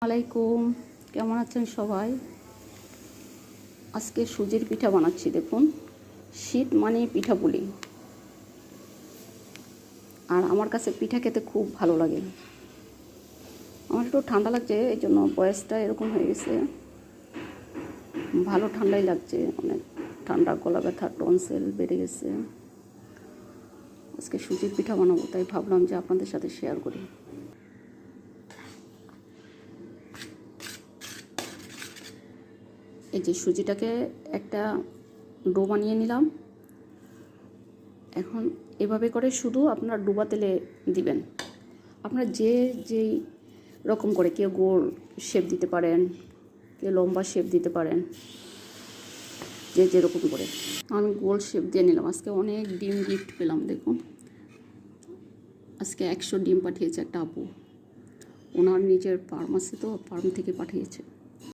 আলাইকুম, কেমন আছেন সবাই? আজকে সুজির পিঠা বানাচ্ছি। দেখুন, শীত মানে পিঠাপুলি, আর আমার কাছে পিঠা খেতে খুব ভালো লাগে। আমার একটু ঠান্ডা লাগছে, এই জন্য বয়সটা এরকম হয়ে গেছে। ভালো ঠান্ডাই লাগছে, অনেক ঠান্ডা, গলা ব্যথা, টনসিল বেড়ে গেছে। আজকে সুজির পিঠা বানাবো, তাই ভাবলাম যে আপনাদের সাথে শেয়ার করি। এই যে সুজিটাকে একটা ডো বানিয়ে নিলাম। এখন এভাবে করে শুধু আপনার ডুবা তেলে দিবেন। আপনার যেই রকম করে, কেউ গোল শেপ দিতে পারেন, কেউ লম্বা শেপ দিতে পারেন, যে যেরকম করে। আমি গোল শেপ দিয়ে নিলাম। আজকে অনেক ডিম গিফট পেলাম। দেখুন, আজকে 100 ডিম পাঠিয়েছে একটা আপু। ওনার নিজের ফার্ম আছে, তো ফার্ম থেকে পাঠিয়েছে।